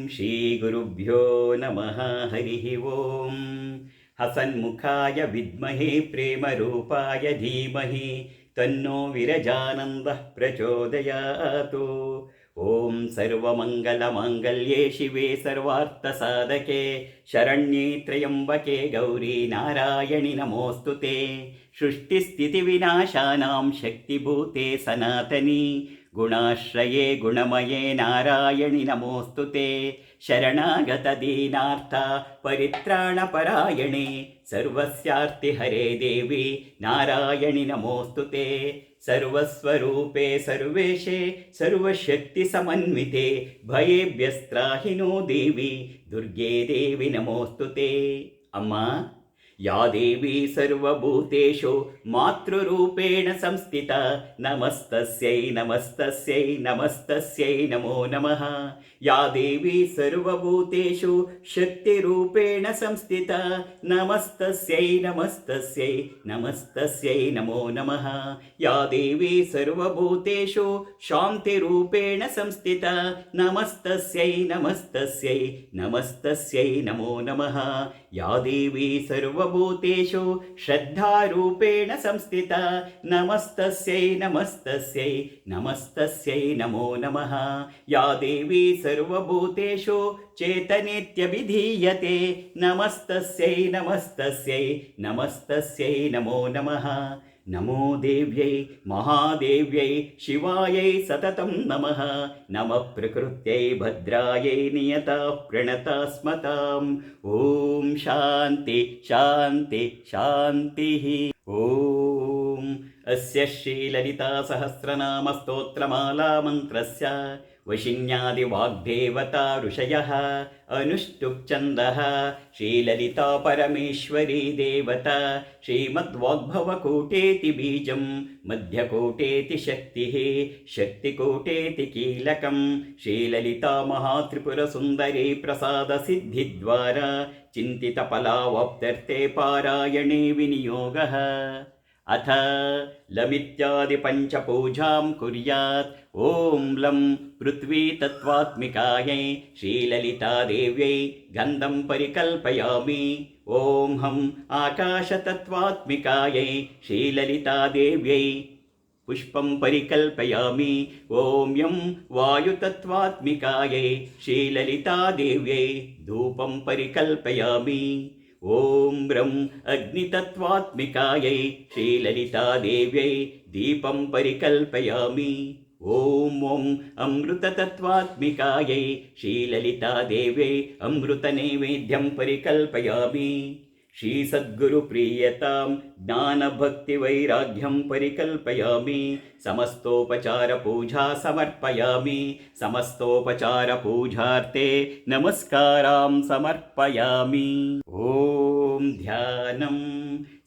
श्रीगुरुभ्यो नमः। हरिः ॐ। हसन्मुखाय विद्महे प्रेमरूपाय धीमहि तन्नो विरजानन्दः प्रचोदयात्। ॐ सर्वमङ्गलमाङ्गल्ये शिवे सर्वार्थसाधके शरण्ये त्र्यम्बके गौरी नारायणि नमोऽस्तुते। सृष्टिस्थितिविनाशानां शक्तिभूते सनातनी गुणाश्रये गुणमये नारायणि नमोऽस्तुते। शरणागतदीनार्थ परित्राणपरायणे सर्वस्यार्तिहरे देवी नारायणि नमोऽस्तुते। सर्वस्वरूपे सर्वेशे सर्वशक्तिसमन्विते भयेभ्यस्त्राहि नो देवी दुर्गे देवी नमोऽस्तुते। अम्मा, या देवी सर्वभूतेषु मातृरूपेण संस्थिता नमस्तस्यै नमस्तस्यै नमस्तस्यै नमो नमः। या देवी सर्वभूतेषु शक्तिरूपेण संस्थिता नमस्तस्यै नमस्तस्यै नमस्तस्यै नमो नमः। या देवी सर्वभूतेषु शान्तिरूपेण संस्थिता नमस्तस्यै नमस्तस्यै नमस्तस्यै नमो नमः। या देवी सर्वभूतेषु श्रद्धारूपेण संस्थिता नमस्तस्यै नमस्तस्यै नमस्तस्यै नमो नमः। या देवी सर्वभूतेषु चेतनेत्यभिधीयते नमस्तस्यै नमस्तस्यै नमस्तस्यै नमो नमः। नमो देव्यै महादेव्यै शिवायै सततं नमः। नमः प्रकृत्यै भद्रायै नियताः प्रणताः स्मताम्। ॐ शान्ति शान्ति शान्तिः। ॐ अस्य श्रीललितासहस्रनामस्तोत्रमाला मन्त्रस्य वशिन्यादिवाग्देवता ऋषयः अनुष्टुप् श्रीललिता परमेश्वरी देवता श्रीमद्वाग्भवकोटेति बीजं मध्यकोटेति शक्तिः शक्तिकोटेति कीलकं श्रीललिता महात्रिपुरसुन्दरी प्रसादसिद्धिद्वारा चिन्तितफलावाप्त्यर्थे पारायणे विनियोगः। अथ लमित्यादि पंचपूजां कुर्यात्। ॐ लं पृथ्वी तत्त्वात्मिकायै श्रीललिता देव्यै गन्धं परिकल्पयामि। ॐ हं आकाशतत्त्वात्मिकायै श्रीललिता देव्यै पुष्पं परिकल्पयामि। ॐ यं वायुतत्त्वात्मिकायै श्रीललिता देव्यै धूपं परिकल्पयामि। ॐ ब्रं अग्नितत्त्वात्मिकायै श्रीललिता देव्यै दीपं परिकल्पयामि। ॐ अमृततत्त्वात्मिकायै श्रीललिता देव्यै अमृतनैवेद्यं परिकल्पयामि। श्रीसद्गुरुप्रियतां ज्ञानभक्तिवैराग्यं परिकल्पयामि। समस्तोपचारपूजा समर्पयामि। समस्तोपचारपूजार्थे नमस्कारां समर्पयामि। ॐ ध्यानं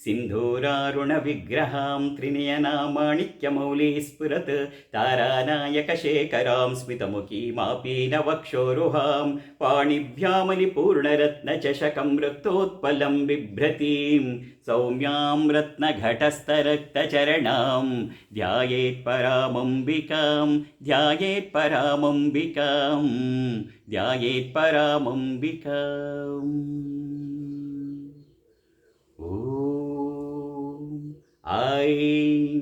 सिन्धूरारुणविग्रहां त्रिनयनामाणिक्यमौलिः स्फुरत् तारानायकशेखरां स्मितमुखीमापीनवक्षोरुहां पाणिभ्यामलिपूर्णरत्नचषकं रक्तोत्पलं बिभ्रतीं सौम्यां रत्नघटस्थरक्तचरणां ध्यायेत् परामम्बिकां ध्यायेत् परामम्बिकां ध्यायेत् परामम्बिकाम्। ऐं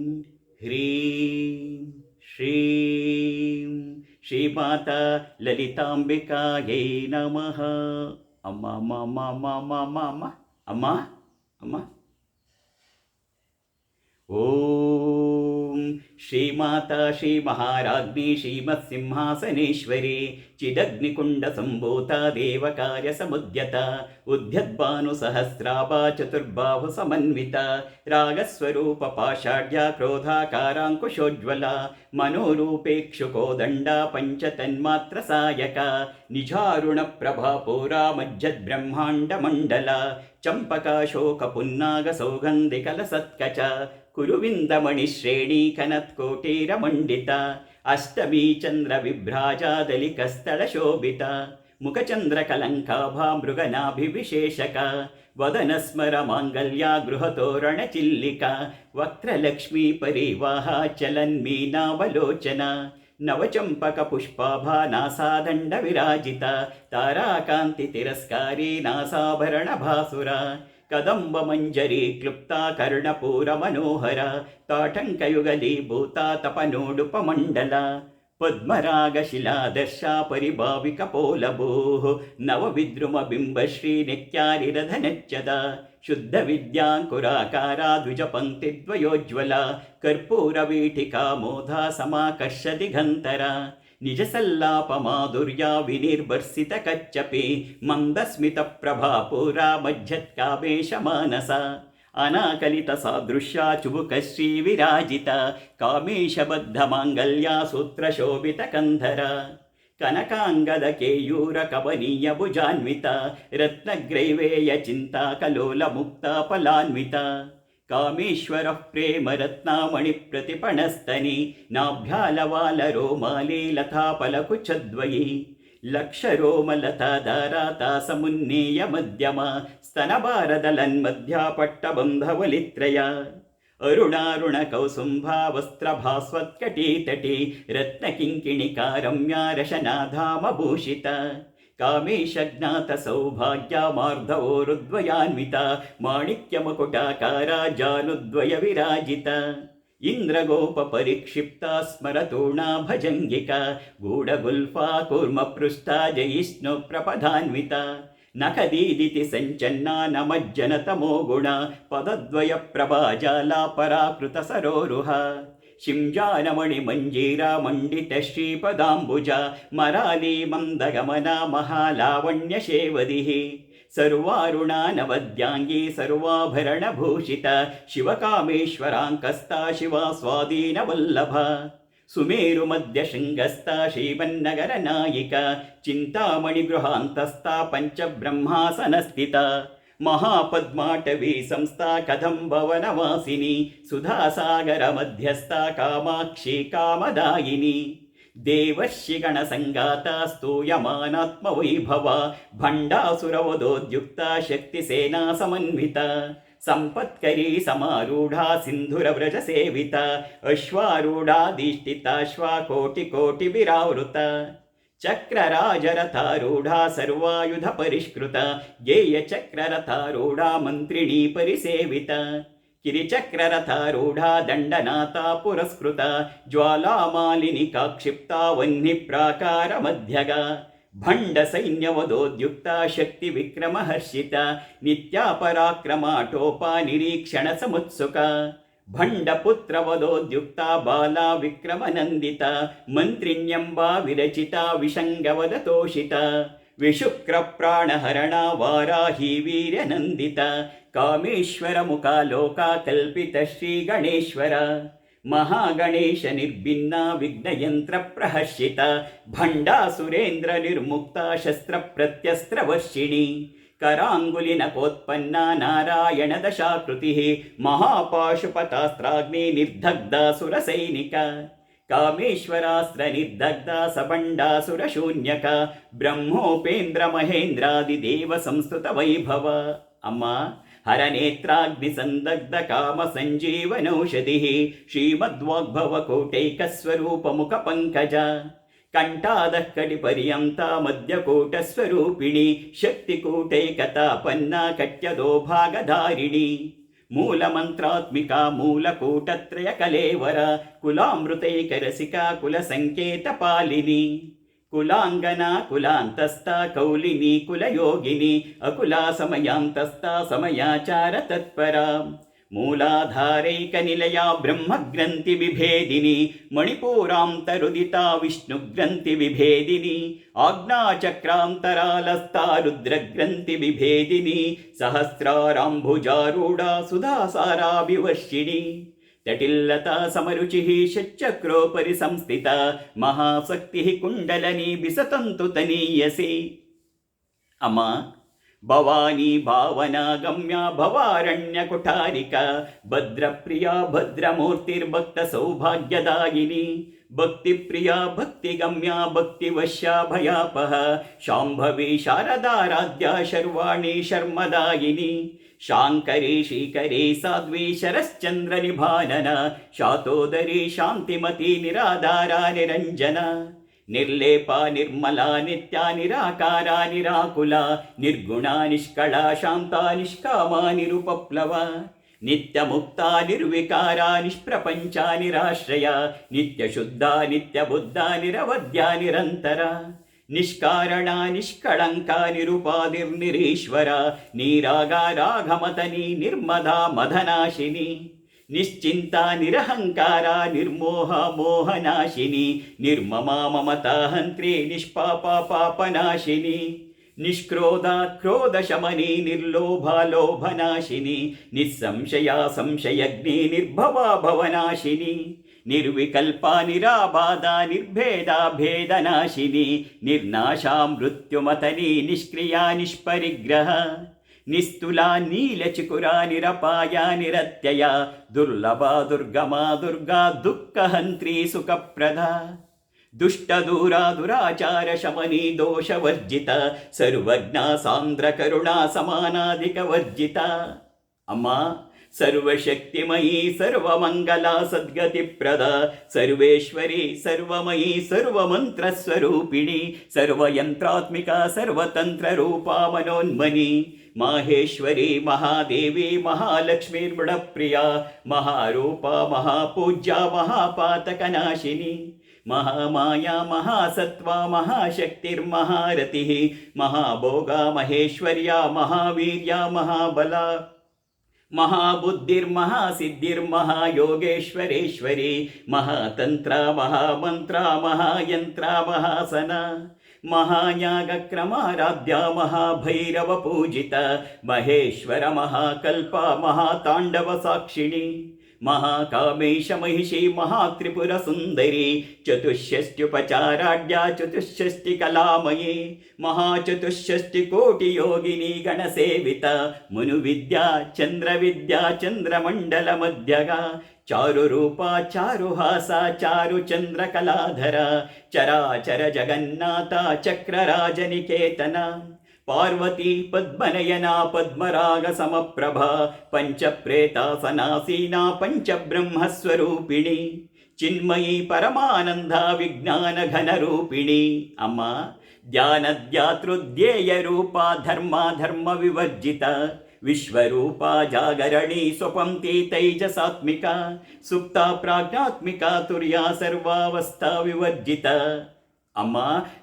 ह्रीं श्रीं श्रीमाता ललिताम्बिकायै नमः। अम्मा अम्मा अम्मा अम्मा अम्मा अम्मा अम्मा अम्मा। ॐ श्रीमाता श्रीमहाराज्ञी श्रीमत्सिंहासनेश्वरी चिदग्निकुण्डसम्भूता देवकार्यसमुद्यता उद्यद्भानुसहस्राभा चतुर्बाहुसमन्विता रागस्वरूपपाषाढ्या क्रोधाकाराङ्कुशोज्ज्वला मनोरूपेक्षुकोदण्डा पञ्चतन्मात्रसायका निजारुणप्रभापूरा मज्जद्ब्रह्माण्डमण्डला चम्पकाशोकपुन्नागसौगन्धिकलसत्कच कुरुविन्दमणिश्रेणी कनत्कोटीरमण्डिता अष्टमी चन्द्रविभ्राजादलिकस्थलशोभिता मुखचन्द्रकलङ्काभा मृगनाभिविशेषका वदनस्मरमाङ्गल्या गृहतोरणचिल्लिका वक्त्रलक्ष्मी परिवाहा चलन्मीनावलोचना ನವಚಂಪಕ ಪುಷ್ಪಾಭಾ ನಾಸಾದಂಡ ವಿರಾಜಿತ ತಾರಾಕಾಂತಿ ತಿರಸ್ಕಾರಿ ನಾಸಾಭರಣ ಭಾಸುರ ಕದಂಬ ಮಂಜರಿ ಕ್ಲುಪ್ತ ಕರ್ಣಪೂರ ಮನೋಹರ ತಾಟಂಕಯುಗಲೀಭೂತ ತಪನೋಡುಪಮಂಡಲ ಪದ್ಮರಾಗ ಶಿಲಾದರ್ಶ ಪರಿಭಾವಿಕ ಪೋಲಭೂ ನವವಿದ್ರುಮ ಬಿಂಬಶ್ರೀ ನೆಕ್ಯಾರಿರಧನೆಚ್ಚದ ಶುದ್ಧ ವಿದ್ಯಾಂಕುರಾಕಾರ ದ್ವಿಜಪಂಕ್ತಿದ್ವಯೋಜ್ವಲ ಕರ್ಪೂರ ವೀಠಿಕಾ ಮೋಧ ಸಮಾಕರ್ಷ ದಿಗಂತರ ನಿಜ ಸಲ್ಲಾಪ ಮಾಧುರ್ಯ ವಿನಿರ್ಭರ್ಸಿತ ಕಚ್ಚಪಿ ಮಂದಸ್ಮಿತ ಪ್ರಭಾಪೂರ ಮಜ್ಜತ್ಕಾಮೇಶ ಮಾನಸ ಅನಾಕಲಿತ ಸಾದೃಶ್ಯ ಚುಬುಕಶ್ರೀ ವಿರಾಜಿತ ಕಾಮೇಶಬದ್ಧ ಮಾಂಗಲ್ಯ ಸೂತ್ರ ಶೋಭಿತ ಕಂಧರ ಕನಕಾಂಗದ ಕೇಯೂರ ಕವನೀಯ ಭುಜಾನ್ವಿತ ರತ್ನಗ್ರೈವೇಯ ಚಿಂತಾ ಕಲೋಲ ಮುಕ್ತ ಫಲಾನ್ವಿತ ಕಾಮೇಶ್ವರ ಪ್ರೇಮ ರತ್ನಾಮಣಿ ಪ್ರತಿಪಣಸ್ತನಿ ನಾಭ್ಯಾಲವಾಲ ರೋಮಾಲಿ ಲತಾ ಫಲಕುಚ್ಛದ್ವಯಿ ಲಕ್ಷ ರೋಮಲತಾಧಾರಾತ ಸಮುನ್ನೇಯ ಮಧ್ಯಮ ಸ್ತನಭಾರದಲನ್ಮಧ್ಯ ಪಟ್ಟಬಂಧವಲಿತ್ರಯ ಅರುಣಾರುಣ ಕೌಸುಂಭ ವಸ್ತ್ರಭಾಸ್ವತ್ಕಟೀತಟಿ ರತ್ನಕಿಂಕಿಣಿಕಾ ರಮ್ಯ ರಶನಾಧಾಮಭೂಷಿತ ಕಾಮೇಶಜ್ಞಾತ ಸೌಭಾಗ್ಯ ಮಾರ್ಧವೋರುದ್ವಯಾನ್ವಿತ ಮಾಣಿಕ್ಯ ಮಕುಟಾಕಾರ ಜಾನುದ್ವಯ ವಿರಾಜಿತ ಇಂದ್ರಗೋಪ ಪರಿಕ್ಷಿಪ್ತ ಸ್ಮರತೂರ್ಣ ಭಜಂಗಿಕ ಗೂಢಗುಲ್ಫಾ ಕೂರ್ಮ ಪೃಷ್ಠ ಜಯಿಷ್ಣು ಪ್ರಪಧಾನ್ವಿತ ನಖದೀದಿತಿ ಸಂಚನ್ನ ನಮಜ್ಜನ ತಮೋ ಗುಣ ಪದದ್ವಯ ಪ್ರಭಾಜಾಲ ಪರಾಕೃತ ಸರೋರುಹ ಶಿಂಜಾನಮಣಿ ಮಂಜೀರ ಮಂಡಿತ ಶ್ರೀಪದಾಂಬುಜ ಮರಾಲಿ ಮಂದಗಮನ ಮಹಾಲಾವಣ್ಯ ಶೇವದಿಃ ಸರ್ವಾರುಣ ನವದ್ಯಾಂಗಿ ಸರ್ವಾಭರಣ ಭೂಷಿತ ಶಿವಕಾಮೇಶ್ವರಾಂಕಸ್ತ ಶಿವ ಸ್ವಾಧೀನ ವಲ್ಲಭ ಸುಮೇರು ಮಧ್ಯ ಶೃಂಗಸ್ಥ ಶ್ರೀಮನ್ನಗರ ನಾಯಿಕ ಚಿಂತಾಮಣಿ ಗೃಹಾಂತಸ್ಥ ಪಂಚಬ್ರಹ್ಮಾಸನ ಸ್ಥಿತ ಮಹಾಪದ್ಮಾಟವಿ ಸಂಸ್ಥಾ ಕದಂಬವನವಾಸಿನಿ ಸುಧಾಸಾಗರ ಮಧ್ಯಸ್ಥ ಕಾಮಾಕ್ಷಿ ಕಾಮದಾಯಿನಿ ದೇವರ್ಷಿಗಣ ಸಂಗಾತ ಸ್ತೂಯಮಾನಾತ್ಮ ವೈಭವ ಭಂಡಾಸುರವದೋದ್ಯುಕ್ತ ಶಕ್ತಿ ಸೇನಾ ಸಮನ್ವಿತ ಸಂಪತ್ಕರಿ ಸಮಾರೂಢ ಸಿಂಧುರ ವ್ರಜ ಸೇವಿತ ಅಶ್ವಾರೂಢಾಧಿಷ್ಠಿತಾಶ್ವ ಕೋಟಿ ಕೋಟಿ ವಿರಾವೃತ ಚಕ್ರರಾಜರಥಾರೂಢ ಸರ್ವಾಯುಧ ಪರಿಷ್ಕೃತ ಗೇಯ ಚಕ್ರರಥಾರೂಢ ಮಂತ್ರಿಣೀ ಪರಿಸೇವಿತ ಕಿರಿಚಕ್ರರಥಾರೂಢ ದಂಡನಾಥ ಪುರಸ್ಕೃತ ಜ್ವಾಲಾಮಾಲಿನಿ ಕಾಕ್ಷಿಪ್ತ ವಹ್ನಿ ಪ್ರಾಕಾರ ಮಧ್ಯಗ ಭಂಡ ಸೈನ್ಯವದೋದ್ಯುಕ್ತ ಶಕ್ತಿ ವಿಕ್ರಮ ಹರ್ಷಿತ ನಿತ್ಯ ಪರಾಕ್ರಮಾಟೋಪ ನಿರೀಕ್ಷಣ ಸಮುತ್ಸುಕ ಭಂಡ ಪುತ್ರವದೋದ್ಯುಕ್ತ ಬಾಲ ವಿಕ್ರಮನಂದಿತ ಮಂತ್ರಿಣ್ಯಂಬ ವಿರಚಿತ ವಿಷಂಗವದ ತೋಷಿತ ವಿಶುಕ್ರ ಪ್ರಾಣಹರಣ ವಾರಾಹಿ ವೀರ್ಯನಂದಿತ ಕಾಮೇಶ್ವರ ಮುಖಾಲೋಕ ಕಲ್ಪಿತ ಶ್ರೀ ಗಣೇಶ್ವರ ಮಹಾಗಣೇಶ ನಿರ್ಭಿನ್ನ ವಿಘ್ನಯಂತ್ರ ಪ್ರಹರ್ಷಿತ ಭಂಡಾಸುರೇಂದ್ರ ನಿರ್ಮುಕ್ತ ಶಸ್ತ್ರ ಪ್ರತ್ಯಸ್ತ್ರ ವರ್ಷಿಣಿ ಕರಾಂಗುಲಿನ ಕೋತ್ಪನ್ನ ನಾರಾಯಣ ದಶಾಕೃತಿ ಮಹಾಪಾಶುಪತಾಸ್ತ್ರಾಗ್ನಿ ನಿರ್ದಗ್ಧ ಸುರಸೈನಿಕ ಕಾಮೇಶ್ವರಾಸ್ತ್ರ ನಿರ್ದಗ್ಧ ಸಬಂಡಾಸುರ ಶೂನ್ಯಕ ಬ್ರಹ್ಮೋಪೇಂದ್ರ ಮಹೇಂದ್ರಾದಿದೇವ ಸಂಸ್ತುತ ವೈಭವ ಅಮ್ಮ ಹರನೇತ್ರಾಗ್ನಿ ಸಂದಗ್ಧ ಕಾಮ ಸಂಜೀವನೌಷಧಿ ಶ್ರೀಮದ್ವಾಗ್ಭವ ಕೋಟೈಕ ಸ್ವರೂಪ ಮುಖ ಪಂಕಜ ಕಂಠಾದ ಕಡಿ ಪರ್ಯಂತ ಮಧ್ಯಕೂಟ ಸ್ವರೂಪಿಣಿ ಶಕ್ತಿಕೂಟೈಕತಾಪನ್ನ ಕಟ್ಯದೋ ಭಾಗಧಾರಿಣಿ ಮೂಲ ಮಂತ್ರಾತ್ಮಿಕ ಮೂಲಕೂಟತ್ರಯ ಕಲೇವರ ಕುಲಾಮೃತೈಕರಸಿಕ ಕುಲ ಸಂಕೇತ ಪಾಲಿನಿ ಕುಲಾಂಗನ ಕುಲಾಂತಸ್ಥ ಕೌಲಿನಿ ಕುಲಯೋಗಿನಿ ಅಕುಲ ಸಮಯಾಂತಸ್ಥ ಸಮಯಾಚಾರ ತತ್ಪರ ಮೂಲಾಧಾರೈಕ ನಿಲಯ ಬ್ರಹ್ಮಗ್ರಂಥಿ ವಿಭೇದಿನಿ ಮಣಿಪೂರಾಂತರುದಿತ ವಿಷ್ಣು ಗ್ರಂಥಿ ವಿಭೇದಿನಿ ಆಜ್ಞಾಚಕ್ರಾಂತರಾಲಸ್ಥ ರುದ್ರಗ್ರಂಥಿ ವಿಭೇದಿನಿ ಸಹಸ್ರಾರಾಂಭುಜಾರೂಢ ಸುಧಾಸಾರಾಭಿವರ್ಷಿಣಿ ತಟಿಲ್ಲತಾ ಸಮರುಚಿ ಷಚ್ಚಕ್ರೋಪರಿ ಸಂಸ್ಥಿತ ಮಹಾಸಕ್ತಿ ಕುಂಡಲನಿ ಬಿಸತಂತು ತನೀಯಸಿ ಅಮ್ಮ ಭವಾನಿ ಭಾವನಾ ಗಮ್ಯ ಭವಾರಣ್ಯ ಕುಠಾರಿಕ ಭದ್ರಪ್ರಿಯ ಭದ್ರಮೂರ್ತಿರ್ಭಕ್ತ ಸೌಭಾಗ್ಯದಾಯಿನಿ ಭಕ್ತಿಪ್ರಿಯ ಭಕ್ತಿಗಮ್ಯ ಭಕ್ತಿವಶ್ಯ ಭಯಾಪಹ ಶಾಂಭವಿ ಶಾರದಾರಾಧ್ಯ ಶರ್ವಾಣಿ ಶರ್ಮದಾಯಿನಿ ಶಾಂಕರಿ ಶ್ರೀಕರಿ ಸಾಧ್ವಿ ಶರಶ್ಚಂದ್ರ ನಿಭಾನನ ಶಾತೋದರಿ ಶಾಂತಿಮತಿ ನಿರಾಧಾರ ನಿರಂಜನ ನಿರ್ಲೇಪ ನಿರ್ಮಲ ನಿತ್ಯ ನಿರಾಕಾರ ನಿರಾಕುಲ ನಿರ್ಗುಣ ನಿಷ್ಕಳ ಶಾಂತ ನಿಷ್ಕಾಮ ನಿರುಪಪ್ಲವ ನಿತ್ಯ ಮುಕ್ತ ನಿರ್ವಿಕಾರ ನಿಷ್ಪ್ರಪಂಚ ನಿರಾಶ್ರಯ ನಿತ್ಯ ಶುದ್ಧ ನಿತ್ಯ ಬುದ್ಧ ನಿರವಧ್ಯ ನಿರಂತರ ನಿಷ್ಕಾರಣ ನಿಷ್ಕಳಂಕ ನಿರುಪಾದಿರ್ನಿರೀಶ್ವರ ನೀರಾಗಾರಾಘಮತನಿ ನಿರ್ಮದ ಮದನಾಶಿನಿ ನಿಶ್ಚಿಂತ ನಿರಹಂಕಾರ ನಿರ್ಮೋಹ ಮೋಹನಾಶಿನಿ ನಿರ್ಮಮ ಮಮತಾ ಹಂತ್ರಿ ನಿಷ್ಪಾಪ ಪಾಪನಾಶಿನಿ ನಿಷ್ಕ್ರೋಧ ಕ್ರೋಧ ಶಮನಿ ನಿರ್ಲೋಭ ಲೋಭನಾಶಿನಿ ನಿಸ್ಸಂಶಯ ಸಂಶಯಗ್ನಿ ನಿರ್ಭವ ಭವನಾಶಿನಿ ನಿರ್ವಿಕಲ್ಪ ನಿರಾಬಾಧ ನಿರ್ಭೇದ ಭೇದನಾಶಿನಿ ನಿರ್ನಾಶ ಮೃತ್ಯುಮತನಿ ನಿಷ್ಕ್ರಿಯ ನಿಷ್ಪರಿಗ್ರಹ ನಿಸ್ತುಲ ನೀಲಚಿಕುರ ನಿರಪಾಯ ನಿರತ್ಯಯ ದುರ್ಲಭ ದುರ್ಗಮ ದುರ್ಗಾ ದುಃಖಹಂತ್ರಿ ಸುಖಪ್ರದ ದುಷ್ಟ ದೂರ ದುರಾಚಾರ ಶಮನಿ ದೋಷವರ್ಜಿತ ಸರ್ವಜ್ಞ ಸಾಂದ್ರ ಕರುಣಾ ಸಮಾನಾಧಿಕ ವರ್ಜಿತ ಅಮ್ಮ ಸರ್ವಶಕ್ತಿಮಯಿ ಸರ್ವಮಂಗಲ ಸದ್ಗತಿಪ್ರದ ಸರ್ವೇಶ್ವರಿ ಸರ್ವಮಯಿ ಸರ್ವಮಂತ್ರ ಸ್ವರೂಪಿಣಿ ಸರ್ವಯಂತ್ರಾತ್ಮಿಕ ಸರ್ವತಂತ್ರ ರೂಪಾ ಮನೋನ್ಮನಿ ಮಾಹೇಶ್ವರಿ ಮಹಾದೇವಿ ಮಹಾಲಕ್ಷ್ಮೀರ್ಮೃಡಪ್ರಿಯ ಮಹಾರೂಪ ಮಹಾಪೂಜ್ಯ ಮಹಾಪಾತಕನಾಶಿನಿ ಮಹಾಮಾಯಾ ಮಹಾಸತ್ವ ಮಹಾಶಕ್ತಿರ್ಮಹಾರತಿ ಮಹಾಭೋಗ ಮಹೇಶ್ವರ್ಯ ಮಹಾವೀರ್ಯ ಮಹಾಬಲ ಮಹಾಬುದ್ಧಿರ್ಮಹಾಸಿದ್ಧಿರ್ಮಹಾಯೋಗೇಶ್ವರೇಶ್ವರಿ ಮಹಾತಂತ್ರ ಮಹಾಮಂತ್ರ ಮಹಾಯಂತ್ರ ಮಹಾಸನ ಮಹಾಯಾಗಕ್ರಮಾರಾಧ್ಯ ಮಹಾಭೈರವ ಪೂಜಿತ ಮಹೇಶ್ವರ ಮಹಾಕಲ್ಪ ಮಹಾತಾಂಡವ ಸಾಕ್ಷಿಣಿ ಮಹಾಕಾಮೇಶ ಮಹಿಷಿ ಮಹಾತ್ರಿಪುರ ಸುಂದರಿ ಚತುಷ್ಷಷ್ಟ್ಯುಪಚಾರಾಢ್ಯ ಚತುಷ್ಷಷ್ಟಿ ಕಲಾಮಯಿ ಮಹಾಚತುಷ್ಷಷ್ಟಿ ಕೋಟಿ ಯೋಗಿನಿ ಗಣಸೇವಿತ ಮುನುವಿದ್ಯಾ ಚಂದ್ರವಿದ್ಯಾ ಚಂದ್ರಮಂಡಲ ಮಧ್ಯಗ ಚಾರು ರೂಪ ಚಾರು ಹಾಸ ಚಾರು ಚಂದ್ರ ಕಲಾಧರ ಚರಾಚರ ಜಗನ್ನಾಥ ಚಕ್ರರಾಜನಿಕೇತನ ಪಾರ್ವತಿ ಪದ್ಮನಯನ ಪದ್ಮರಾಗ ಸಮಪ್ರಭ ಪಂಚಪ್ರೇತಾಸನಾಸೀನಾ ಪಂಚಬ್ರಹ್ಮಸ್ವರೂಪಿಣಿ ಚಿನ್ಮಯಿ ಪರಮಾನಂದ ವಿಜ್ಞಾನ ಘನರೂಪಿಣಿ ಅಮ್ಮ ಧ್ಯಾನಧ್ಯಾತೃಧ್ಯೇಯ ರೂಪ ಧರ್ಮ ಧರ್ಮ ವಿವರ್ಜಿತ ವಿಶ್ವರೂಪ ಜಾಗರಣಿ ಸ್ವಪಂಕ್ತಿ ತೈಜಸಾತ್ಮಿಕ ಸುಪ್ತ ಪ್ರಾಜ್ಞಾತ್ಮಿಕ ತುರ್ಯ ಸರ್ವಾವಸ್ಥಾ ವಿವರ್ಜಿತ ಅಮ್ಮ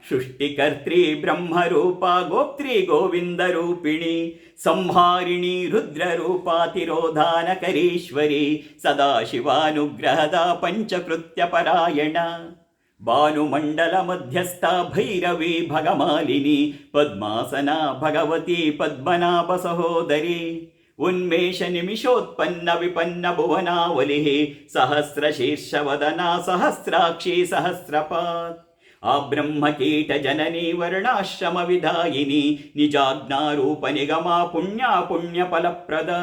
ಸೃಷ್ಟಿಕರ್ತ್ರಿ ಬ್ರಹ್ಮರೂಪ ಗೋಪ್ತ್ರಿ ಗೋವಿಂದ ರೂಪಿಣಿ ಸಂಹಾರಿಣಿ ರುದ್ರರೂಪ ತಿರೋಧಾನಕರೀಶ್ವರಿ ಸದಾಶಿವಾನುಗ್ರಹದ ಪಂಚಕೃತ್ಯ ಪರಾಯಣ ಭಾನುಮಂಡಲ ಮಧ್ಯಸ್ಥ ಭೈರವಿ ಭಗಮಾಲಿನಿ ಪದ್ಮಾಸನ ಭಗವತಿ ಪದ್ಮನಾಭ ಸಹೋದರಿ ಉನ್ಮೇಷ ನಿಮಿಷೋತ್ಪನ್ನ ವಿಪನ್ನ ಭುವನಾವಲಿ ಸಹಸ್ರ ಶೀರ್ಷವದನ ಸಹಸ್ರಾಕ್ಷಿ ಸಹಸ್ರಪಾತ್ ಆ ಬ್ರಹ್ಮಕೀಟ ಜನನಿ ವರ್ಣಾಶ್ರಮ ವಿಧಾಯಿನಿ ನಿಜಾಜ್ಞಾರೂಪ ನಿಗಮ ಪುಣ್ಯ ಪುಣ್ಯ ಫಲಪ್ರದ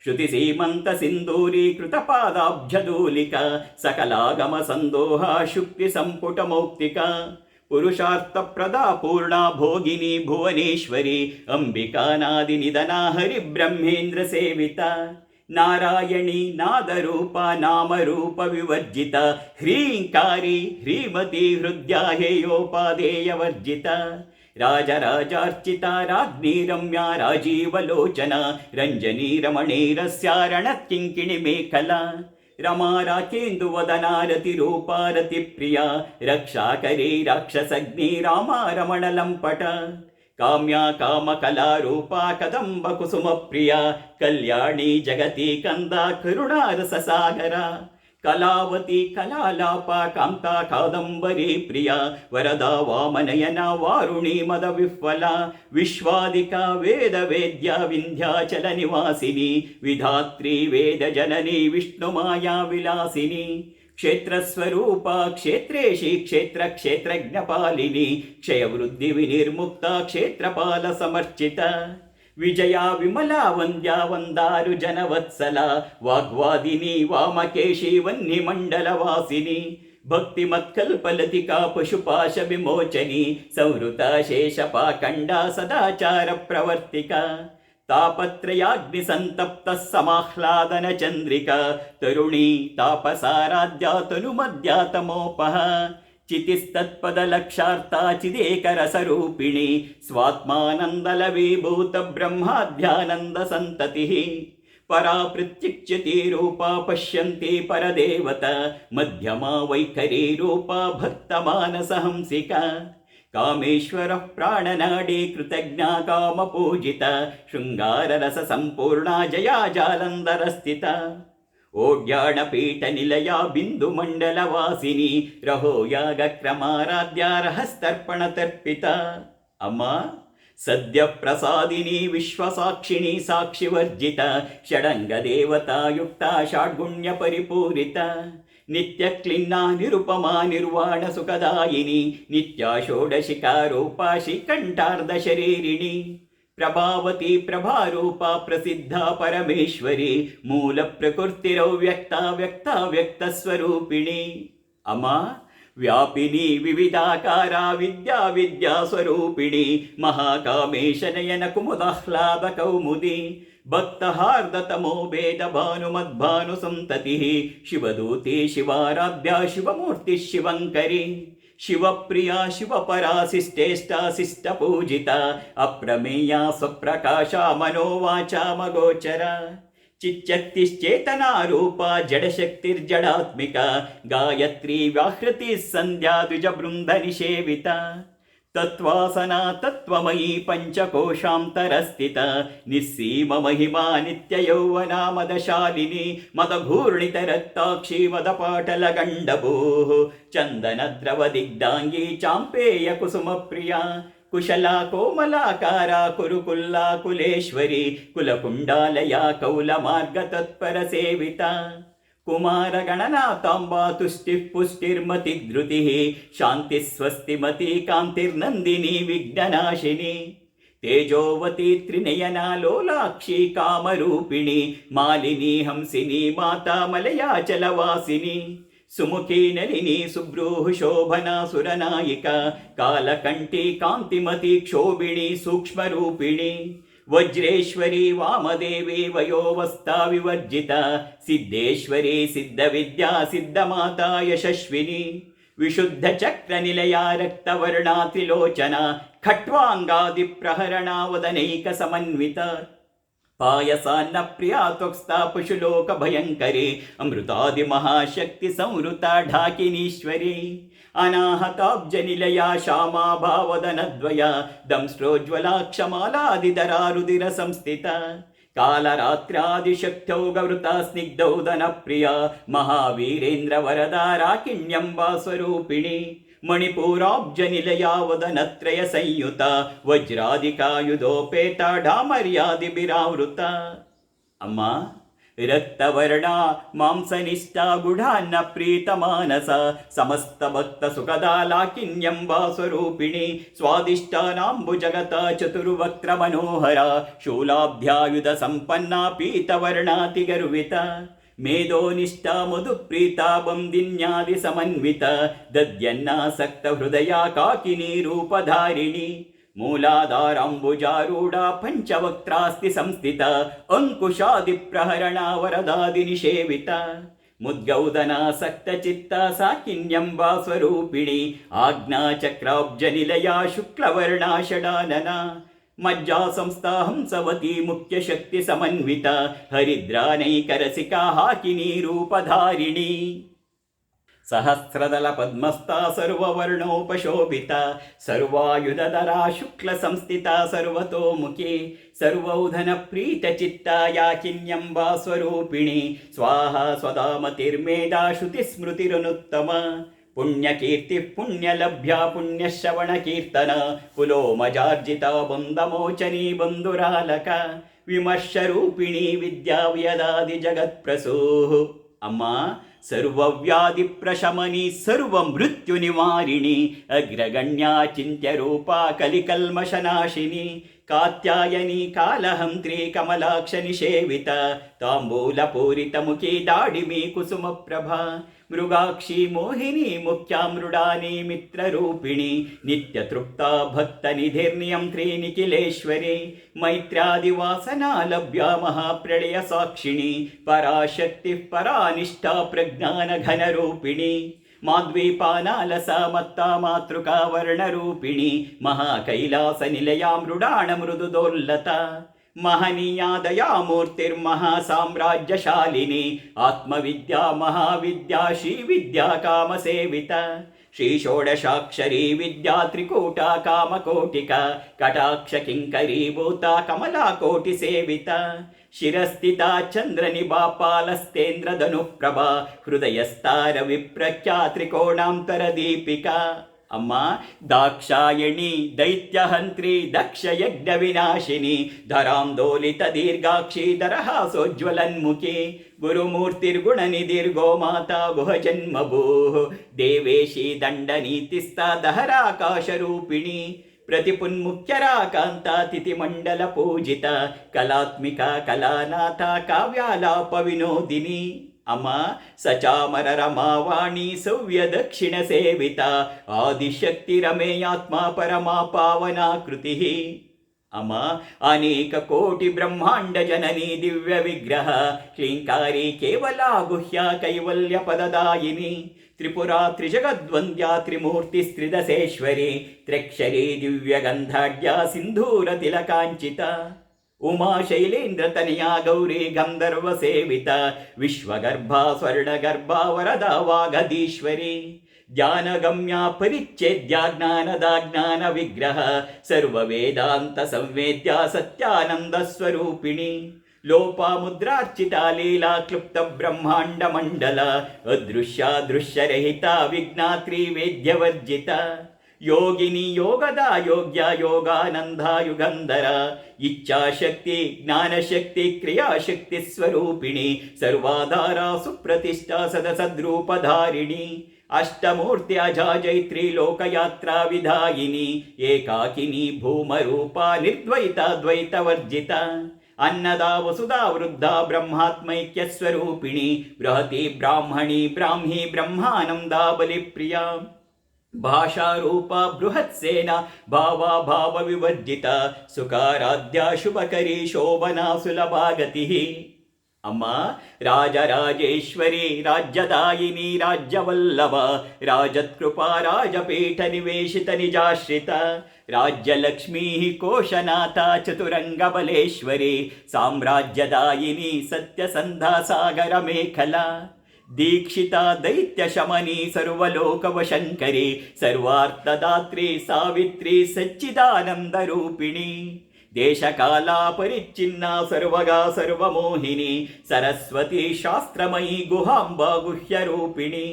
ಶ್ರುತಿ ಸೀಮಂತ ಸಿಂಧೂರೀಕೃತ ಪಾದಾಬ್ಜಧೂಲಿಕ ಸಕಲಾಗಮ ಸಂದೋಹ ಶುಕ್ತಿ ಸಂಪುಟ ಮೌಕ್ತಿಕ ಪುರುಷಾರ್ಥ ಪ್ರದಾ ಪೂರ್ಣ ಭೋಗಿನಿ ಭುವನೇಶ್ವರಿ ಅಂಬಿಕಾನಾದಿ ನಿಧನ ಹರಿ ಬ್ರಹ್ಮೇಂದ್ರ ಸೇವಿತ ನಾರಾಯಣಿ ನಾದರೂಪ ನಾಮರೂಪ ವಿವರ್ಜಿತ ಹ್ರೀಂಕಾರಿ ಹ್ರೀಮತಿ ಹೃದಯ ಹೇಯೋಪಾದೇಯ ವರ್ಜಿತ ರಾಜರಾಜಾರ್ಚಿತ ರಾಜ್ಞಿ ರಮ್ಯಾ ರಾಜೀವಲೋಚನ ರಂಜನಿ ರಮಣೀರಸ್ಯಾರಣತ್ಕಿಂಕಿಣಿ ಮೇಖಲಾ ರಮಾ ರಾಕೇಂದು ವದನಾರತಿ ರೂಪಾರತಿ ಪ್ರಿಯ ರಕ್ಷಾಕರಿ ರಾಕ್ಷಸಗ್ನಿ ರಾಮ ರಮಣ ಲಂಪಟ ಕಾಮ್ಯ ಕಾಮ ಕಲಾರೂಪ ಕದಂಬ ಕುಸುಮ ಪ್ರಿಯ ಕಲ್ಯಾಣಿ ಜಗತಿ ಕಂದ ಕರುಣಾರಸ ಸಾಗರ ಕಲಾವತಿ ಕಲಾಲಾಪ ಕಾಂತ ಕಾದಂಬರಿ ಪ್ರಿಯ ವರದ ವಾಮನಯನ ವಾರುಣಿ ಮದ ವಿಫಲ ವಿಶ್ವಾದಿಕ ವೇದ ವೇದ್ಯ ವಿಂಧ್ಯಾಚಲ ನಿವಾಸಿನಿ ವಿಧಾತ್ರಿ ವೇದ ಜನನಿ ವಿಷ್ಣು ಮಾಯಾ ವಿಲಾಸಿನಿ ಕ್ಷೇತ್ರಸ್ವರೂಪ ಕ್ಷೇತ್ರೇಶಿ ಕ್ಷೇತ್ರ ಕ್ಷೇತ್ರಜ್ಞಪಾಲಿನಿ ಕ್ಷಯವೃದ್ಧಿ ವಿನಿರ್ಮುಕ್ತ ಕ್ಷೇತ್ರಪಾಲ ಸಮರ್ಚಿತ ವಿಜಯ ವಿಮಲಾ ವಂದ್ಯ ವಂದಾರು ಜನವತ್ಸಲ ವಾಗ್ವಾದಿನಿ ವಾಮಕೇಶಿ ವನ್ನಿ ಮಂಡಲ ವಾಸಿನಿ ಭಕ್ತಿ ಮತ್ಕಲ್ಪಲತಿಕಾ ಪಶುಪಾಶ ವಿಮೋಚನಿ ಸಂವೃತ ಶೇಷಪಾಖಂಡ ಸದಾಚಾರ ಪ್ರವರ್ತಿಕ ತಾಪತ್ರಯಾಗ್ನಿ ಸಂತಪ್ತ ಸಮಾಹ್ಲಾದನ ಚಂದ್ರಿಕಾ ತರುಣಿ ತಾಪಸಾರಾಧ್ಯ ತನು ಮಧ್ಯಾತಮೋಪಹ ಚಿತಿಸ್ತತ್ಪದ ಲಕ್ಷಾರ್ಥ ಚಿದೇಕರ ಸ್ವರೂಪಿಣಿ ಸ್ವಾತ್ಮಾನಂದಲವೀಭೂತ ಬ್ರಹ್ಮಾಧ್ಯಾನಂದ ಸಂತತಿ ಪರಾ ಪ್ರತ್ಯುಚ್ಯತಿ ರೂಪ ಪಶ್ಯಂತಿ ಪರದೇವತ ಮಧ್ಯಮ ವೈಖರಿ ರೂಪ ಭಕ್ತ ಮಾನಸ ಹಂಸಿಕ ಕಾಮೇಶ್ವರ ಪ್ರಾಣನಾಡಿ ಕೃತಜ್ಞ ಕಾಮ ಪೂಜಿತ ಶೃಂಗಾರ ರಸ ಸಂಪೂರ್ಣ ಜಯಾ ಜಾಲಂಧರ ಸ್ಥಿತ ಓಡ್ಯಾಣ ಪೀಠ ನಿಲಯ ಬಿಂದು ಮಂಡಲ ವಾಸಿನಿ ರಹೋ ಯಾಗ ಕ್ರಮಾರಾಧ್ಯ ರಹಸ್ತರ್ಪಣ ತರ್ಪಿತ ಅಮ್ಮ ಸದ್ಯ ಪ್ರಸಾದಿನಿ ವಿಶ್ವಸಾಕ್ಷಿಣಿ ಸಾಕ್ಷಿವರ್ಜಿತ ಷಡಂಗ ದೇವತಾಯುಕ್ತ ಷಾಡ್ಗುಣ್ಯ ಪರಿಪೂರಿತ ನಿತ್ಯ ಕ್ಲಿನ್ನ ನಿರುಪಮಾ ನಿರ್ವಾಣ ಸುಖದಾಯಿನಿ ನಿತ್ಯ ಷೋಡಶಿಕಾರೂಪ ಶ್ರೀಕಂಠಾರ್ಧ ಶರೀರಿಣಿ ಪ್ರಭಾವತಿ ಪ್ರಭಾರೂಪ ಪ್ರಸಿದ್ಧ ಪರಮೇಶ್ವರಿ ಮೂಲ ಪ್ರಕೃತಿರೌ ವ್ಯಕ್ತ ವ್ಯಕ್ತ ವ್ಯಕ್ತ ಸ್ವರೂಪಿಣಿ ಅಮ್ಮ ವ್ಯಾಪಿನಿ ವಿವಿಧಾಕಾರ ವಿದ್ಯಾ ವಿದ್ಯಾ ಸ್ವರೂಪಿಣಿ ಮಹಾಕಾಮೇಶ ನಯನ ಕುಮುದಾಹ್ಲಾದ ಕೌಮುದಿ ಭಕ್ತಹಾರ್ದ ತಮೋ ಭೇದ ಭಾನುಮದ್ಭಾನು ಸಂತತಿ ಶಿವದೂತಿ ಶಿವಾರಾಧ್ಯ ಶಿವಮೂರ್ತಿ ಶಿವಂಕರಿ ಶಿವಪ್ರಿಯ ಶಿವಪರಾಶಿಷ್ಟೇಷ್ಟ ಶಿಷ್ಟ ಪೂಜಿತ ಅಪ್ರಮೇಯ ಸ್ವಪ್ರಕಾಶ ಮನೋವಾಚ ಮಗೋಚರ ಚಿಚ್ಚಕ್ತಿಶ್ಚೇತನಾರೂಪ ಜಡಶಕ್ತಿರ್ಜಡಾತ್ಮಿಕ ಗಾಯತ್ರಿ ವ್ಯಾಹೃತಿ ಸಂಧ್ಯಾ ದ್ವಿಜ ಬೃಂದ ನಿಷೇವಿತ ತತ್ವಾಸನ ತತ್ವಮಯೀ ಪಂಚಕೋಶಾಂತರಸ್ಥಿತ ನಿಸ್ಸೀಮ ಮಹಿಮಾ ನಿತ್ಯ ಯೌವನ ಮದಶಾಲಿನಿ ಮದಘೂರ್ಣಿತ ರಕ್ತಾಕ್ಷಿ ಮದಪಾಟಲ ಗಂಡಭೂ ಚಂದನ ದ್ರವ ದಿಗ್ಧಾಂಗಿ ಚಾಂಪೇಯ ಕುಸುಮ ಪ್ರಿಯ ಕುಶಲ ಕೋಮಲಾಕಾರ ಕುರುಕುಲ್ಲ ಕುಲೇಶ್ವರಿ ಕುಲಕುಂಡಾಲಯ ಕೌಲ ಮಾರ್ಗ ತತ್ಪರ ಸೇವಿತ ಕುಮಾರ ಗಣನಾಥಾಂಬಾ ತುಷ್ಟಿ ಪುಷ್ಟಿರ್ಮತಿ ಧೃತಿ ಶಾಂತಿ ಸ್ವಸ್ತಿಮತಿ ಕಾಂತಿರ್ನಂದಿನಿ ವಿಘ್ನನಾಶಿನಿ ತೇಜೋವತಿ ತ್ರಿನಯನ ಲೋಲಾಕ್ಷಿ ಕಾಮರೂಪಿಣಿ ಮಾಲಿನಿ ಹಂಸಿನಿ ಮಾತಾ ಮಲಯಾಚಲವಾಸಿನಿ ಸುಮುಖಿ ನಲಿನಿ ಸುಬ್ರೂಹು ಶೋಭನಾ ಸುರನಾಯಿಕ ಕಾಲಕಂಠಿ ಕಾಂತಿಮತಿ ಕ್ಷೋಭಿಣಿ ಸೂಕ್ಷ್ಮರೂಪಿಣಿ ವಜ್ರೇಶ್ವರಿ ವಾಮದೇವಿ ವಯೋವಸ್ಥಾ ವಿವರ್ಜಿತ ಸಿದ್ಧೇಶ್ವರಿ ಸಿದ್ಧವಿದ್ಯಾ ಸಿದ್ಧಮಾತಾ ಯಶಸ್ವಿನಿ ವಿಶುದ್ಧ ಚಕ್ರ ನಿಲಯ ರಕ್ತವರ್ಣಾ ತ್ರಿಲೋಚನ ಖಟ್ವಾಂಗಾದಿ ಪ್ರಹರಣ ವದನೈಕ ಸಮನ್ವಿತ ಪಾಯಸಾನ್ನ ಪ್ರಿಯಾ ತ್ವಕ್ಸ್ತಾ ಪಶುಲೋಕ ಭಯಂಕರಿ ಅಮೃತಾದಿ ಮಹಾಶಕ್ತಿ ಸಂವೃತ ಢಾಕಿನೀಶ್ವರಿ ಅನಾಹತಾಬ್ಜ ನಿಲಯ ಶ್ಯಾಮಾ ಭಾವದನದ್ವಯ ದಂಸ್ಟ್ರೋಜ್ವಲಾಕ್ಷಮಾಲಾದಿಧರಾ ರುದಿರ ಸಂಸ್ಥಿತ ಕಾಲರಾತ್ರ್ಯಾದಿಶಕ್ತೌ ಗವೃತ ಸ್ನಿಗ್ಧೌದನ ಪ್ರಿಯ ಮಹಾವೀರೇಂದ್ರ ವರದಾರಾಕಿಣ್ಯಂಬಾ ಸ್ವರೂಪಿಣಿ ಮಣಿಪೂರಾಬ್ಜ ನಿಲಯಾವದನತ್ರಯ ಸಂಯುತ ವಜ್ರಾದಿಕಾಯುಧೋಪೇತ ಡಾಮರ್ಯಾದಿ ಬಿರಾವೃತ ಅಮ್ಮ ರಕ್ತವರ್ಣ ಮಾಂಸನಿಷ್ಠ ಗುಢಾನ್ನ ಪ್ರೀತ ಮಾನಸ ಸಮಸ್ತ ಭಕ್ತ ಸುಖದ ಲಾಕಿನ್ಯಂಬಾ ಸ್ವರೂಪಿಣಿ ಸ್ವಾದಿಷ್ಟಾನಾಂಬು ಜಗತ ಚತುರ್ವಕ್ರ ಮನೋಹರ ಶೂಲಾಬ್ಧ್ಯಾಯುಧ ಸಂಪನ್ನ ಪೀತವರ್ಣಾತಿ ಗರ್ವಿತ ಮೇಧೋನಿಷ್ಠ ಮಧುಪ್ರೀತ ಬಂದಿನ್ಯಾದಿ ಸಮನ್ವಿತ ದದ್ಯನ್ನಾಸಕ್ತ ಹೃದಯ ಕಾಕಿನಿ ರೂಪಧಾರಿಣಿ ಮೂಲಾಧಾರಾಂಬುಜಾರೂಢ ಪಂಚವಕ್ತ್ರಾಸ್ತಿ ಸಂಸ್ಥಿತ ಅಂಕುಶಾದಿ ಪ್ರಹರಣ ವರದಾದಿ ನಿಷೇವಿತ ಮುದ್ಗೌದನಾಸಕ್ತ ಚಿತ್ತ ಸಾಕಿನ್ಯಂಬಾ ಸ್ವರೂಪಿಣಿ ಆಜ್ಞಾಚಕ್ರಾಬ್ಜ ನಿಲಯ ಶುಕ್ಲವರ್ಣ ಷಡಾನನ ಮಜ್ಜಾ ಸಂಸ್ಥಾ ಹಂಸವತಿ ಮುಖ್ಯ ಶಕ್ತಿ ಸಮನ್ವಿತ ಹರಿದ್ರಾನೈಕರಸಿಕಾ ಹಾಕಿನಿ ರೂಪಧಾರಿಣಿ ಸಹಸ್ರದಲ ಪದ್ಮಸ್ಥಾ ಸರ್ವವರ್ಣೋಪಶೋಭಿತ ಸರ್ವಾಯುಧಧರಾ ಶುಕ್ಲ ಸಂಸ್ಥಿತ ಸರ್ವತೋಮುಖಿ ಸರ್ವೌಧನ ಪ್ರೀತ ಚಿತ್ತ ಯಾಕಿನ್ಯಂಬಾ ಸ್ವರೂಪಿಣಿ ಸ್ವಾಹ ಸ್ವಧಾಮತಿರ್ಮೇಧಾ ಶ್ರುತಿ ಸ್ಮೃತಿರನುತ್ತಮ ಪುಣ್ಯಕೀರ್ತಿ ಪುಣ್ಯಲಭ್ಯ ಪುಣ್ಯಶ್ರವಣ ಕೀರ್ತನ ಪುಲೋಮಜಾರ್ಜಿತ ಬಂಧಮೋಚನಿ ಬಂಧುರಾಲಕ ವಿಮರ್ಶರೂಪಿಣಿ ವಿದ್ಯಾವ್ಯದಾದಿ ಜಗತ್ಪ್ರಸೂಃ ಅಮ್ಮ ಸರ್ವವ್ಯಾಧಿ ಪ್ರಶಮನಿ ಸರ್ವ ಮೃತ್ಯು ನಿವಾರಿಣಿ ಅಗ್ರಗಣ್ಯ ಚಿಂತ್ಯ ರೂಪ ಕಲಿಕಲ್ಮಶನಾಶಿನಿ कात्यायनी कालहंत्री कमलाक्ष निषेवित तांबूलपूरितमुखी दाडिमी कुसुमप्रभा मृगाक्षी मोहिनी मुख्यामृडानी मित्ररूपिणी नित्यतृप्ता भक्तनिधिर्नियन्त्री निखिलेश्वरी मैत्रादिवासना लभ्या महाप्रलय साक्षिणी पराशक्तिः परानिष्ठा प्रज्ञानघनरूपिणी माद्वीपानालसा मत्ता मातृका वर्णरूपिणी महाकैलासनिलया मृडाण मृदुदोल्लता महनीया दयामूर्तिर्महासाम्राज्यशालिनी आत्मविद्या महाविद्या श्रीविद्या कामसेविता श्रीषोडशाक्षरी विद्या त्रिकूटा कामकोटिका कटाक्ष किङ्करीभूता कमलाकोटिसेविता शिरस्थिता चन्द्रनिभापालस्तेन्द्रधनुप्रभा हृदयस्तार विप्रख्या त्रिकोणान्तरदीपिका अम्म दाक्षायणी दैत्यहंत्री दक्षयज्ञविनाशिनी धरांदोलित दीर्घाक्षी दरहासोज्ज्वलन्मुखी गुरुमूर्तिर्गुणनिधिर्गो माता गुहजन्मभूः देवेशी दण्डनीतिस्ता दहराकाशरूपिणी प्रतिपुन्मुख्यराकान्ता तिथिमण्डल पूजिता कलात्मिका कलानाथा काव्यालापविनोदिनी अम्म सचामर रमावाणी सव्य दक्षिण सेविता आदिशक्तिरमेयात्मा परमा पावनाकृतिः अम्म अनेक कोटि ब्रह्मांड जननी दिव्य विग्रह क्लींकारी केवला गुह्या कैवल्य पददायिनी त्रिपुरा त्रिजगद्वन्द्या त्रिमूर्तिस्त्रिदशेश्वरी त्र्यक्षरी दिव्यगन्धाढ्या सिन्धूर तिलकाञ्चिता उमा शैलेन्द्रतनया गौरी गंधर्व सेविता विश्वगर्भा स्वर्णगर्भा वरदा वागधीश्वरी ज्ञानगम्या परिच्छेद्या ज्ञानदा ज्ञान विग्रह सर्ववेदांत संवेद्या सत्यानंद स्वरूपिणी लोपामुद्रार्चिता लीला क्लुप्त ब्रह्मांड मंडल अदृश्या दृश्यरहिता विज्ञात्री वेद्यवर्जिता योगिनी योगदा योग्या योगानंदा युगंधर इच्छाशक्ति ज्ञानशक्ति क्रियाशक्ति स्वरूपिणी सर्वाधारा सुप्रतिष्ठा सदसद्रूपधारिणी अष्टमूर्ति अजाजैत्री लोकयात्रा विधायिनी एकाकिनी भूमरूपा निर्द्वैता द्वैतवर्जिता अन्नदा वसुधा वृद्धा ब्रह्मात्मैक्य स्वरूपिणी बृहती ब्राह्मणी ब्राह्मी ब्रह्मानंदा बलिप्रिया भाषा रूपा बृहत्सेना भावा भाव विवर्जिता सुकाराध्या शुभकरी शोभना सुलभा गतिः अम्म राजराजेश्वरी राज्यदायिनी राज्यवल्लभ राजत्कृपा राजपीठ निवेशित निजाश्रिता राज्यलक्ष्मी कोशनाथा चतुरंगबलेश्वरी साम्राज्यदायिनी सत्यसन्धा सागर मेखला दीक्षिता दैत्य शमनी सर्वलोकवशंकरी सर्वार्थदात्री सावित्री सच्चिदानंद रूपिणी देशकाला परिच्छिन्ना सर्वगा सर्वमोहिनी सरस्वती शास्त्रमयी गुहांबा गुह्य रूपिणी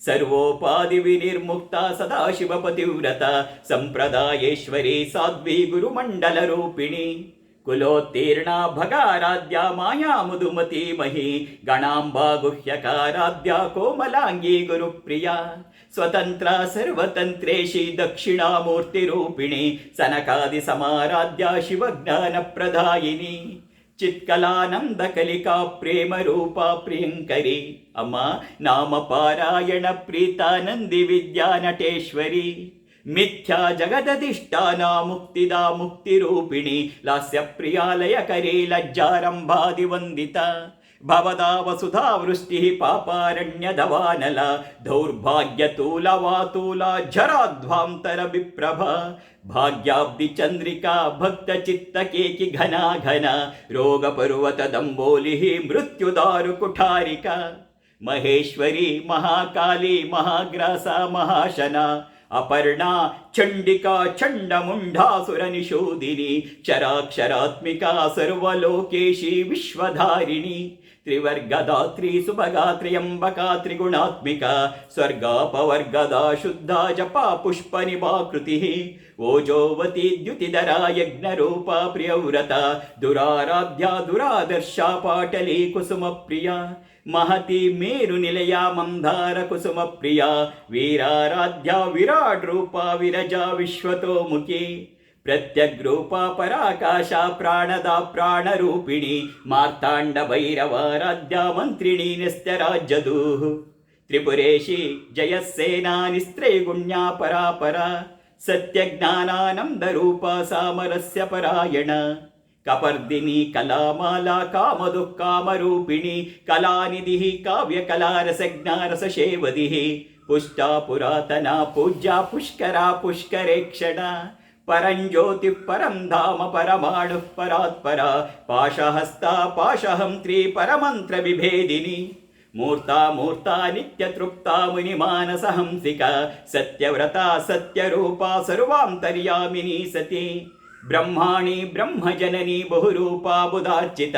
सर्वोपाधि विनिर्मुक्ता सदाशिवपतिव्रता संप्रदायेश्वरी साध्वी गुरुमंडल रूपिणी कुलोत्तीर्णा भगाराध्या माया मुदुमती मही गणांबा गुह्यकाराध्या कोमलांगी गुरुप्रिया स्वतंत्रा सर्वतंत्रेशी दक्षिणामूर्तिरूपिणी सनकादि समाराध्या शिवज्ञान प्रदायिनी चित्कलानंद कलिका प्रेम रूपा प्रियंकरी अम्म नाम पारायण प्रीतानंदी विद्या नटेश्वरी मिथ्या जगदधिष्ठाना मुक्तिदा मुक्तिरूपिणी लास्य प्रियालयकरी लज्जारंभादिवंदिता भवदा वसुधा वृष्टिः पापारण्यदवानला दौर्भाग्यतूलवातूला झराध्वांतर विप्रभा भाग्याब्धि चंद्रिका भक्त चित्तकेकि घना घना रोगपर्वत दंबोलिः मृत्युदारु कुठारिका महेश्वरी महाकाली महाग्रासा महाशना अपर्णा चंडिका चंडमुंडासुरनिषूदिनी चराक्षरात्मिका सर्वलोकेशी विश्वधारिणी त्रिवर्गदात्री सुभगा त्र्यंबका त्रिगुणात्मिका स्वर्गापवर्गदा शुद्धा जपा पुष्पनिभाकृतिः ओजोवती द्युतिधरा यज्ञरूपा प्रियव्रता दुराराध्या दुरादर्शा पाटली कुसुमप्रिया महती मेरुनिलया मंदार कुसुमप्रिया वीराराध्या विराट रूपा विरजा विश्वतोमुखी ಪ್ರತ್ಯಗ್ರೂಪ ಪರಾಕಾಶ ಪ್ರಾಣದ ಪ್ರಾಣರೂಪಿಣಿ ಮಾರ್ತಾಂಡ ಭೈರವಾರಾಧ್ಯ ಮಂತ್ರಿಣಿ ನೆಸ್ತ್ಯರಾಜ್ಯದು ತ್ರಿಪುರೇಶಿ ಜಯಸ್ಸೇನಾ ನಿಸ್ತ್ರೈಗುಣ್ಯ ಪರಾಪರ ಸತ್ಯಜ್ಞಾನಾನಂದ ರೂಪ ಸಾಮರಸ್ಯ ಪರಾಯಣ ಕಪರ್ದಿನಿ ಕಲಾಮಾಲಾ ಕಾಮದುಃಕಾಮರೂಪಿಣಿ ಕಲಾನಿಧಿ ಕಾವ್ಯಕಲಾರಸಜ್ಞಾರಸಶೇವದಿ ಪುಷ್ಟ ಪುರಾತನ ಪೂಜ್ಯ ಪುಷ್ಕರ ಪುಷ್ಕರೇಕ್ಷಣ ಪರಂಜ್ಯೋತಿ ಪರಂ ಧಾಮ ಪರಮಾಣು ಪರಾತ್ಪರ ಪಾಶಹಸ್ತ ಪಾಶಹಂತ್ರಿ ಪರಮಂತ್ರ ವಿಭೇದಿನಿ ಮೂರ್ತಾ ಮೂರ್ತಾ ನಿತ್ಯ ತೃಪ್ತಾ ಮುನಿಮಾನಸ ಹಂಸಿಕ ಸತ್ಯವ್ರತ ಸತ್ಯರೂಪ ಸರ್ವಾಂತರ್ಯಾಮಿನಿ ಸತಿ ಬ್ರಹ್ಮಾಣಿ ಬ್ರಹ್ಮಜನನಿ ಬಹುರೂಪಾ ಬುಧಾರ್ಚಿತ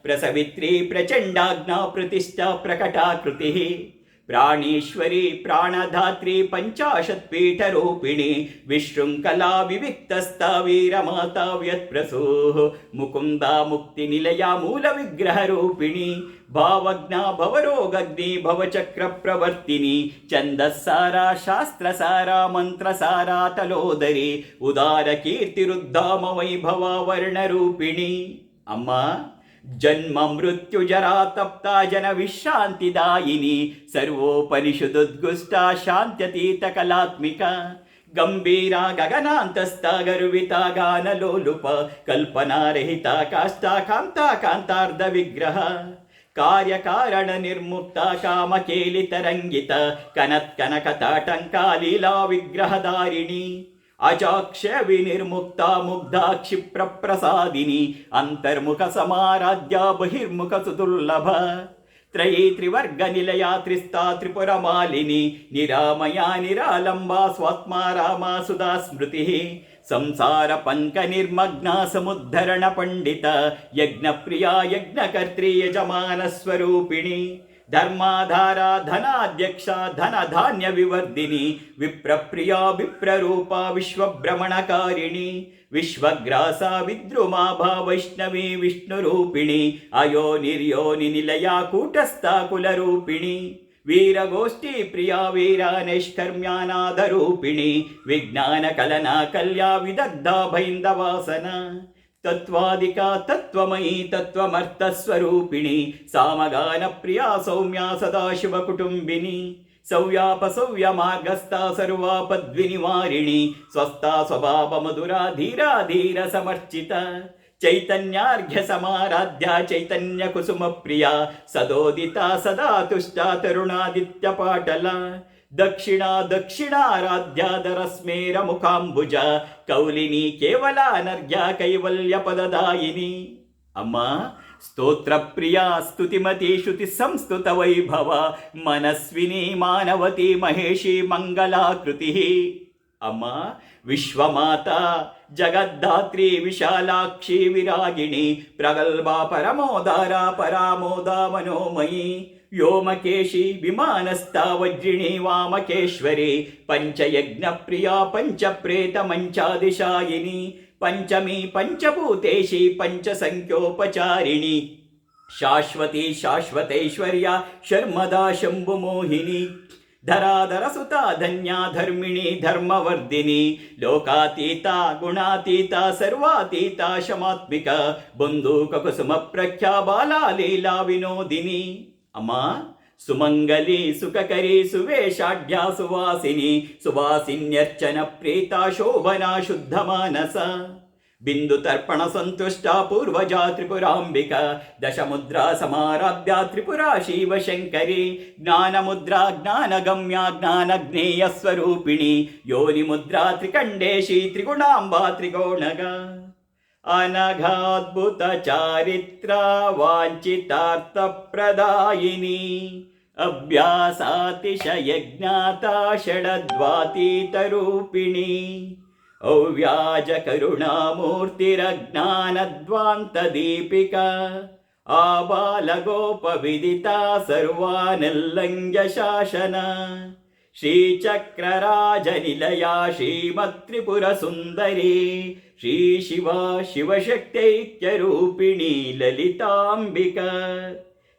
ಪ್ರಸವಿತ್ರಿ ಪ್ರಚಂಡಾಜ್ಞಾ ಪ್ರತಿಷ್ಠಾ ಪ್ರಕಟಾಕೃತಿ ಪ್ರಾಣೀಶ್ವರಿ ಪ್ರಾಣಧಾತ್ರಿ ಪಂಚಾಶತ್ಪೀಠರೂಪಿಣಿ ವಿಶೃಂಖಲಾ ವಿವಿಕ್ತಸ್ಥ ವೀರಮಾತಾ ವ್ಯತ್ಪ್ರಸೂಃ ಮುಕುಂದ ಮುಕ್ತಿ ನಿಲಯ ಮೂಲ ವಿಗ್ರಹ ರೂಪಿಣಿ ಭಾವಜ್ಞ ಭವರೋಗಗ್ನಿ ಭವಚಕ್ರ ಪ್ರವರ್ತಿನಿ ಛಂದಸ್ಸಾರ ಶಾಸ್ತ್ರಸಾರ ಮಂತ್ರಸಾರ ತಲೋದರಿ ಉದಾರ ಕೀರ್ತಿರುದ್ಧಾಮ ವೈಭವ ವರ್ಣರೂಪಿಣಿ ಅಮ್ಮ ಜನ್ಮ ಮೃತ್ಯು ಜರಾ ತಪ್ತ ಜನ ವಿಶ್ರಾಂತಿದಾಯಿನಿ ಸರ್ವೋಪನಿಷದುದ್ಗುಷ್ಟ ಶಾಂತ್ಯತೀತ ಕಲಾತ್ಮಿಕ ಗಂಭೀರ ಗಗನಾಂತಸ್ಥ ಗರ್ವಿತ ಗಾನಲೋಲುಪ ಕಲ್ಪನಾರಹಿತ ಕಾಷ್ಟ ಕಾಂತ ಕಾಂತಾರ್ಧ ವಿಗ್ರಹ ಕಾರ್ಯಕಾರಣ ನಿರ್ಮುಕ್ತ ಕಾಮಕೇಲಿತರಂಗಿತ ಕನತ್ಕನಕ ತಾಟಂಕ ಲೀಲಾ ವಿಗ್ರಹಧಾರಿಣಿ ಅಜಾಕ್ಷ ವಿನಿರ್ಮುಕ್ತ ಮುಗ್ಧ ಕ್ಷಿಪ್ರ ಪ್ರಸಾದಿನಿ ಅಂತರ್ಮುಖ ಸಮಾರಾಧ್ಯ ಬಹಿರ್ಮುಖ ಸುದುರ್ಲಭ ತ್ರಯೀ ತ್ರಿವರ್ಗ ನಿಲಯ ತ್ರಿಸ್ತಾ ತ್ರಿಪುರ ಮಾಲಿನಿ ನಿರಾಮಯ ನಿರಾಲಂಬ ಸ್ವಾತ್ಮ ರಾಮ ಸುಧಾ ಸ್ಮೃತಿ ಸಂಸಾರ ಪಂಕ ನಿರ್ಮಗ್ನ ಸಮುದ್ಧರಣ ಪಂಡಿತ ಯಜ್ಞ ಪ್ರಿಯ ಯಜ್ಞಕರ್ತ್ರಿ ಯಜಮಾನ ಸ್ವರೂಪಿಣಿ ಧರ್ಮಾಧಾರ ಧನಾಧ್ಯಕ್ಷ ಧನ ಧಾನ್ಯ ವಿವರ್ಧಿನಿ ವಿಪ್ರಪ್ರಿಯ ವಿಪ್ರರೂಪ ವಿಶ್ವಭ್ರಮಣಕಾರಿಣಿ ವಿಶ್ವಗ್ರಾಸ ವಿದ್ರುಮಾಭಾ ವೈಷ್ಣವಿ ವಿಷ್ಣುರೂಪಿಣಿ ಅಯೋ ನಿರ್ಯೋನಿ ನಿಲಯ ಕೂಟಸ್ಥ ಕುಲರೂಪಿಣಿ ವೀರಗೋಷ್ಠಿ ಪ್ರಿಯ ವೀರ ನೈಷ್ಕರ್ಮ್ಯಾನಾದರೂಪಿಣಿ ವಿಜ್ಞಾನ ಕಲನಾ ಕಲ್ಯಾ ವಿದಗ್ಧ ಭೈಂದವಾಸನ ತತ್ವಾದಿಕ ತತ್ವಮಯಿ ತತ್ವಮರ್ಥ ಸ್ವರೂಪಿಣಿ ಸಾಮಗಾನ ಪ್ರಿಯ ಸೌಮ್ಯ ಸದಾಶಿವ ಕುಟುಂಬಿನಿ ಸೌವ್ಯಾಪ ಸೌವ್ಯ ಮಾರ್ಗಸ್ಥ ಸರ್ವಾಪದ್ವಿನಿವಾರಿಣಿ ಸ್ವಸ್ಥ ಸ್ವಭಾವ ಮಧುರ ಧೀರ ಧೀರ ಸಮರ್ಚಿತ ಚೈತನ್ಯಾರ್ಘ್ಯ ಸಮಾರಾಧ್ಯ ಚೈತನ್ಯ ಕುಸುಮ ಪ್ರಿಯ ಸದೋದಿತ ಸದಾ ತುಷ್ಟ ತರುಣಾದಿತ್ಯ ಪಾಟಲ ದಕ್ಷಿಣ ದಕ್ಷಿಣಾರಾಧ್ಯಾದರ ಸ್ಮೇರ ಮುಖಾಂಬುಜ ಕೌಲಿನಿ ಕೇವಲ ಅನರ್ಘ್ಯ ಕೈವಲ್ಯ ಪದದಾಯಿನಿ ಅಮ್ಮ ಸ್ತೋತ್ರ ಪ್ರಿಯ ಸ್ತುತಿಮತಿ ಶ್ರುತಿ ಸಂಸ್ತುತ ವೈಭವ ಮನಸ್ವಿನಿ ಮಾನವತಿ ಮಹೇಶಿ ಮಂಗಲಾಕೃತಿ ಅಮ್ಮ ವಿಶ್ವಮಾತಾ ಜಗದ್ದಾತ್ರಿ ವಿಶಾಲಾಕ್ಷಿ ವಿರಾಗಿಣಿ ಪ್ರಗಲ್ಭ ಪರಮೋದಾರ ಪರಾಮೋದ ಮನೋಮಯಿ ವ್ಯೋಮಕೇಶಿ ವಿಮಾನಸ್ಥ ವಜ್ರಿಣಿ ವಾಮಕೇಶ್ವರಿ ಪಂಚಯಜ್ಞ ಪ್ರಿಯ ಪಂಚಪ್ರೇತ ಮಂಚಾದಿಶಾಯಿನಿ ಪಂಚಮಿ ಪಂಚಭೂತೇಶಿ ಪಂಚಸಂಖ್ಯೋಪಚಾರಿಣಿ ಶಾಶ್ವತಿ ಶಾಶ್ವತೈಶ್ವರ್ಯ ಶರ್ಮದಾ ಶಂಭುಮೋಹಿನಿ ಧರಾಧರ ಸುತ ಧನ್ಯ ಧರ್ಮಿಣಿ ಧರ್ಮವರ್ಧಿನಿ ಲೋಕಾತೀತ ಗುಣಾತೀತ ಸರ್ವಾತೀತ ಶಮಾತ್ಮಿಕ ಬಂಧೂಕ ಕುಸುಮ ಪ್ರಖ್ಯಾ ಬಾಲಾ ಲೀಲಾ ವಿನೋದಿನಿ ಅಮ್ಮ ಸುಮಂಗಲಿ ಸುಖಕರಿ ಸುವೇಷಾಢ್ಯ ಸುವಾಸಿನಿ ಸುವಾಸಿನ್ಯರ್ಚನ ಪ್ರೀತ ಶೋಭನಾ ಶುದ್ಧ ಮಾನಸ ಬಿಂದು ತರ್ಪಣ ಸಂತುಷ್ಟ ಪೂರ್ವಜಾ ತ್ರಿಪುರಾಂಬಿಕ ದಶಮುದ್ರಾ ಸಮಾರಾಧ್ಯ ತ್ರಿಪುರಾ ಶಿವಶಂಕರಿ ಜ್ಞಾನಮುದ್ರಾ ಜ್ಞಾನಗಮ್ಯ ಜ್ಞಾನಜ್ಞೇಯ ಸ್ವರೂಪಿಣಿ ಯೋನಿ ಮುದ್ರಾ ತ್ರಿಕಂಡೇಶಿ ತ್ರಿಗುಣಾಂಬಾ ತ್ರಿಗೋಣಗ ಅನಘಾದ್ಭುತ ಚಾರಿತ್ರ ವಾಂಛಿತಾರ್ಥ ಪ್ರದಾಯಿನಿ ಅಭ್ಯಾಸಾತಿಶಯಜ್ಞಾತ ಷಡದ್ವಾತೀತ ರೂಪಿಣಿ ಅವ್ಯಾಜ ಕರುಣಾಮೂರ್ತಿರಜ್ಞಾನಧ್ವಾಂತ ದೀಪಿಕಾ ಆಬಾಲಗೋಪ ವಿದಿತ ಸರ್ವಾನೆಲ್ಲಂಘ್ಯ ಶಾಸನ ಶ್ರೀಚಕ್ರರಾಜ ನಿಲಯ ಶ್ರೀಮತ್ರಿಪುರ ಸುಂದರಿ ಶ್ರೀ ಶಿವ ಶಿವಶಕ್ತೈಕ್ಯ ರೂಪಿಣಿ ಲಲಿತಾಂಬಿಕಾ